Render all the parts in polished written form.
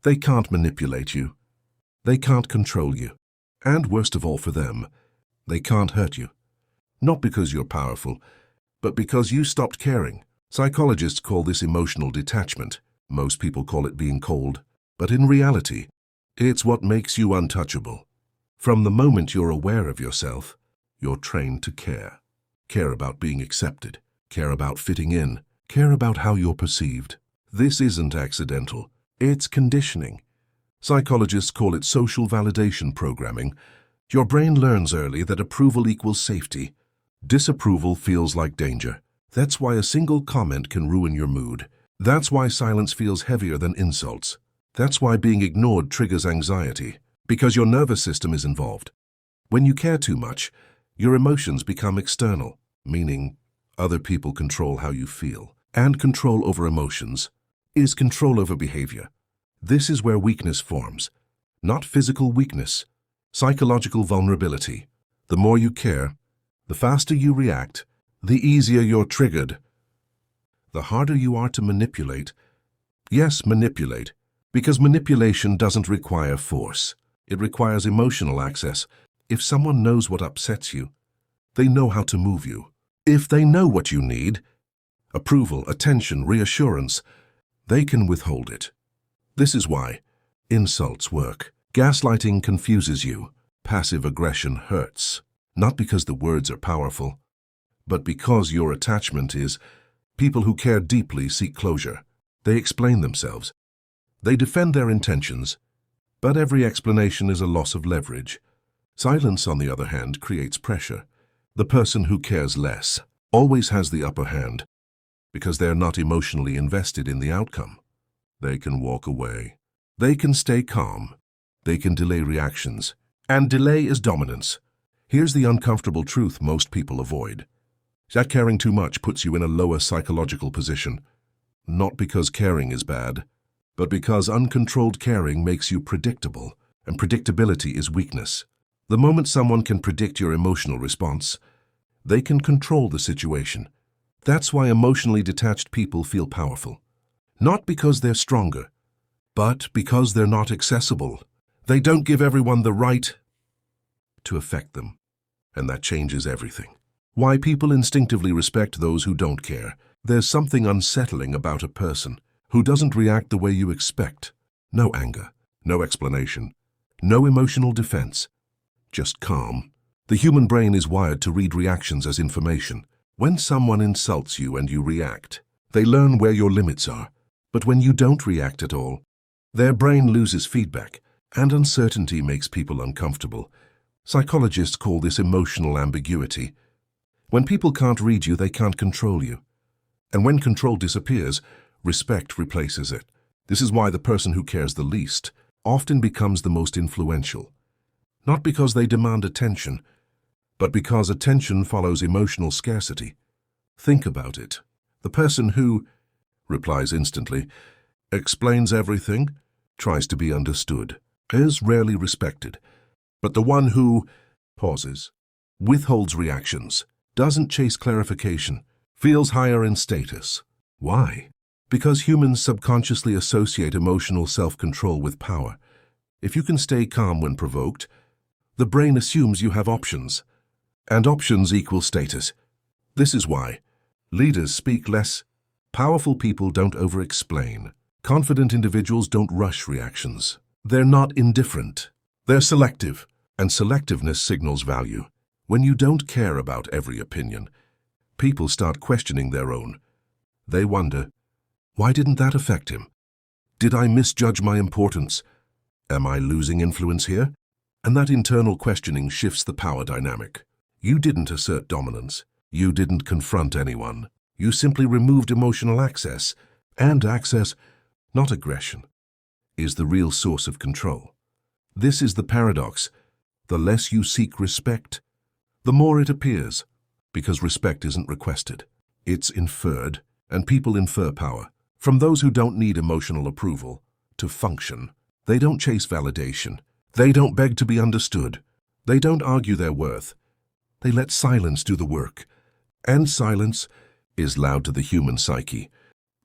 They can't manipulate you. They can't control you. And worst of all for them, they can't hurt you. Not because you're powerful, but because you stopped caring. Psychologists call this emotional detachment. Most people call it being cold. But in reality, it's what makes you untouchable. From the moment you're aware of yourself, you're trained to care. Care about being accepted. Care about fitting in. Care about how you're perceived. This isn't accidental. It's conditioning. Psychologists call it social validation programming. Your brain learns early that approval equals safety. Disapproval feels like danger. That's why a single comment can ruin your mood. That's why silence feels heavier than insults. That's why being ignored triggers anxiety, because your nervous system is involved. When you care too much, your emotions become external, meaning other people control how you feel. And control over emotions is control over behavior. This is where weakness forms. Not physical weakness, psychological vulnerability. The more you care, the faster you react, the easier you're triggered. The harder you are to manipulate. Yes, manipulate, because manipulation doesn't require force. It requires emotional access. If someone knows what upsets you, they know how to move you. If they know what you need, approval, attention, reassurance, they can withhold it. This is why insults work. Gaslighting confuses you. Passive aggression hurts. Not because the words are powerful, but because your attachment is. People who care deeply seek closure. They explain themselves. They defend their intentions, but every explanation is a loss of leverage. Silence, on the other hand, creates pressure. The person who cares less always has the upper hand because they're not emotionally invested in the outcome. They can walk away. They can stay calm. They can delay reactions. And delay is dominance. Here's the uncomfortable truth most people avoid. That caring too much puts you in a lower psychological position. Not because caring is bad, but because uncontrolled caring makes you predictable, and predictability is weakness. The moment someone can predict your emotional response, they can control the situation. That's why emotionally detached people feel powerful. Not because they're stronger, but because they're not accessible. They don't give everyone the right to affect them, and that changes everything. Why people instinctively respect those who don't care. There's something unsettling about a person who doesn't react the way you expect. No anger, no explanation, no emotional defense, just calm. The human brain is wired to read reactions as information. When someone insults you and you react, they learn where your limits are. But when you don't react at all, their brain loses feedback, and uncertainty makes people uncomfortable. Psychologists call this emotional ambiguity. When people can't read you, they can't control you. And when control disappears, respect replaces it. This is why the person who cares the least often becomes the most influential. Not because they demand attention, but because attention follows emotional scarcity. Think about it. The person who replies instantly, explains everything, tries to be understood, is rarely respected. But the one who pauses, withholds reactions, doesn't chase clarification, feels higher in status. Why? Because humans subconsciously associate emotional self-control with power. If you can stay calm when provoked, the brain assumes you have options, and options equal status. This is why leaders speak less. Powerful people don't over-explain. Confident individuals don't rush reactions. They're not indifferent. They're selective, and selectiveness signals value. When you don't care about every opinion, people start questioning their own. They wonder, why didn't that affect him? Did I misjudge my importance? Am I losing influence here? And that internal questioning shifts the power dynamic. You didn't assert dominance. You didn't confront anyone. You simply removed emotional access. And access, not aggression, is the real source of control. This is the paradox. The less you seek respect, the more it appears, because respect isn't requested. It's inferred, and people infer power from those who don't need emotional approval to function. They don't chase validation. They don't beg to be understood. They don't argue their worth. They let silence do the work. And silence is loud to the human psyche.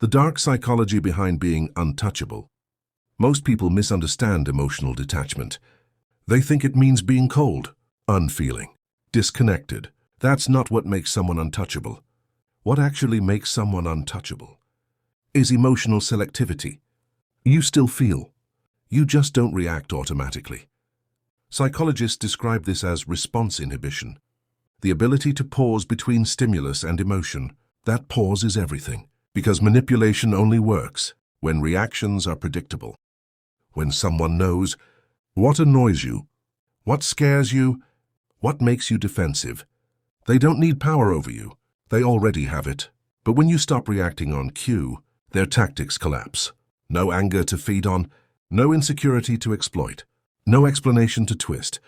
The dark psychology behind being untouchable. Most people misunderstand emotional detachment. They think it means being cold, unfeeling, disconnected. That's not what makes someone untouchable. What actually makes someone untouchable is emotional selectivity. You still feel. You just don't react automatically. Psychologists describe this as response inhibition, the ability to pause between stimulus and emotion. That pause is everything, because manipulation only works when reactions are predictable. When someone knows what annoys you, what scares you, what makes you defensive. They don't need power over you. They already have it. But when you stop reacting on cue, their tactics collapse. No anger to feed on, no insecurity to exploit, no explanation to twist.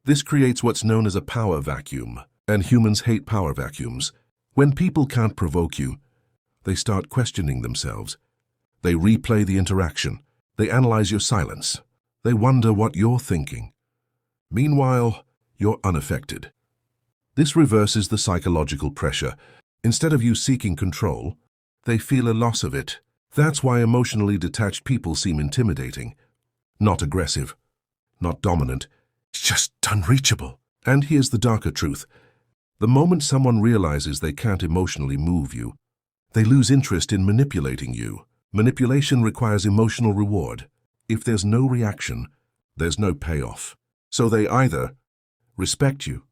This creates what's known as a power vacuum, and humans hate power vacuums. When people can't provoke you, they start questioning themselves. They replay the interaction. They analyze your silence. They wonder what you're thinking. Meanwhile, you're unaffected. This reverses the psychological pressure. Instead of you seeking control, they feel a loss of it. That's why emotionally detached people seem intimidating. Not aggressive, not dominant, just unreachable. And here's the darker truth. The moment someone realizes they can't emotionally move you, they lose interest in manipulating you. Manipulation requires emotional reward. If there's no reaction, there's no payoff. So they either respect you,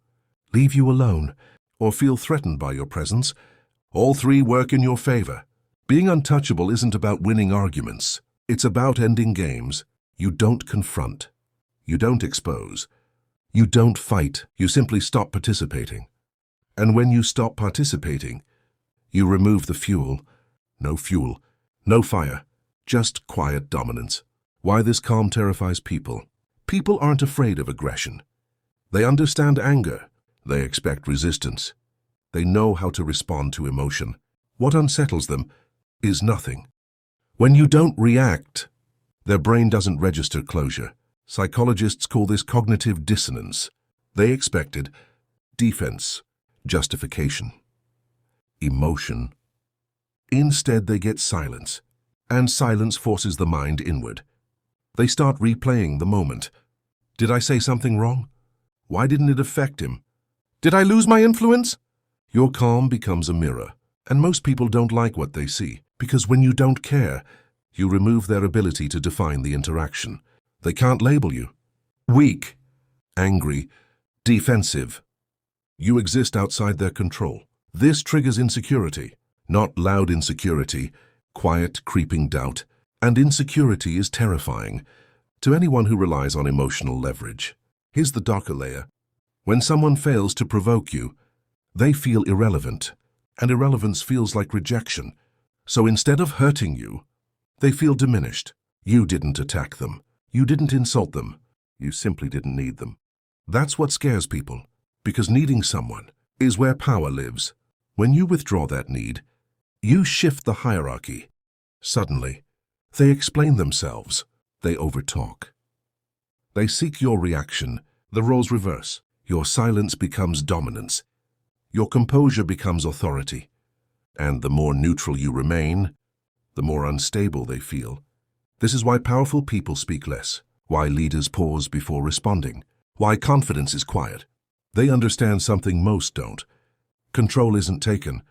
leave you alone, or feel threatened by your presence. All three work in your favor. Being untouchable isn't about winning arguments. It's about ending games. You don't confront. You don't expose. You don't fight. You simply stop participating. And when you stop participating, you remove the fuel. No fuel, no fire, just quiet dominance. Why this calm terrifies people? People aren't afraid of aggression. They understand anger. They expect resistance. They know how to respond to emotion. What unsettles them is nothing. When you don't react, their brain doesn't register closure. Psychologists call this cognitive dissonance. They expected defense, justification, emotion. Instead, they get silence, and silence forces the mind inward. They start replaying the moment. Did I say something wrong? Why didn't it affect him? Did I lose my influence? Your calm becomes a mirror, and most people don't like what they see, because when you don't care, you remove their ability to define the interaction. They can't label you weak, angry, defensive. You exist outside their control. This triggers insecurity, not loud insecurity, quiet, creeping doubt. And insecurity is terrifying to anyone who relies on emotional leverage. Here's the darker layer. When someone fails to provoke you, they feel irrelevant, and irrelevance feels like rejection. So instead of hurting you, they feel diminished. You didn't attack them. You didn't insult them. You simply didn't need them. That's what scares people, because needing someone is where power lives. When you withdraw that need, you shift the hierarchy. Suddenly, they explain themselves. They overtalk. They seek your reaction. The roles reverse. Your silence becomes dominance. Your composure becomes authority. And the more neutral you remain, the more unstable they feel. This is why powerful people speak less, why leaders pause before responding, why confidence is quiet. They understand something most don't. Control isn't taken.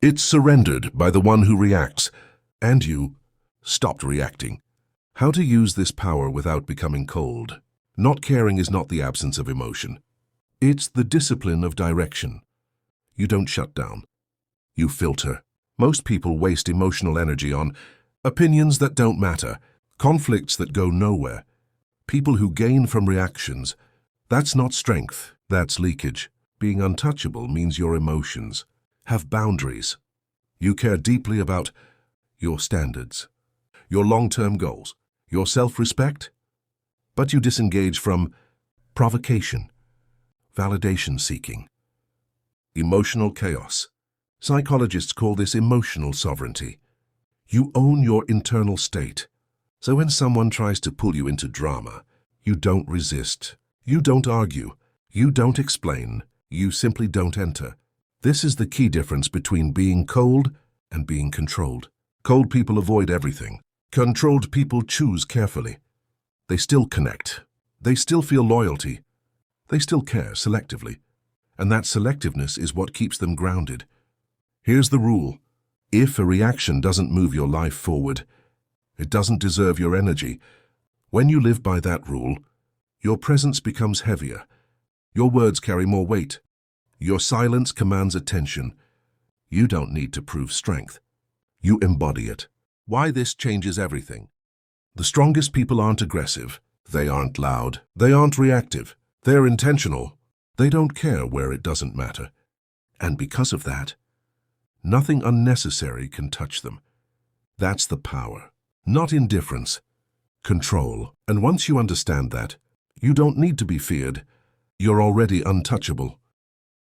It's surrendered by the one who reacts, and you stopped reacting. How to use this power without becoming cold. Not caring is not the absence of emotion. It's the discipline of direction. You don't shut down. You filter. Most people waste emotional energy on opinions that don't matter, conflicts that go nowhere, people who gain from reactions. That's not strength, that's leakage. Being untouchable means your emotions have boundaries. You care deeply about your standards, your long-term goals, your self-respect, but you disengage from provocation, validation seeking, emotional chaos. Psychologists call this emotional sovereignty. You own your internal state. So when someone tries to pull you into drama, you don't resist, you don't argue, you don't explain, you simply don't enter. This is the key difference between being cold and being controlled. Cold people avoid everything. Controlled people choose carefully. They still connect. They still feel loyalty. They still care selectively. And that selectiveness is what keeps them grounded. Here's the rule. If a reaction doesn't move your life forward, it doesn't deserve your energy. When you live by that rule, your presence becomes heavier. Your words carry more weight. Your silence commands attention. You don't need to prove strength. You embody it. Why this changes everything. The strongest people aren't aggressive. They aren't loud. They aren't reactive. They're intentional. They don't care where it doesn't matter. And because of that, nothing unnecessary can touch them. That's the power. Not indifference. Control. And once you understand that, you don't need to be feared. You're already untouchable.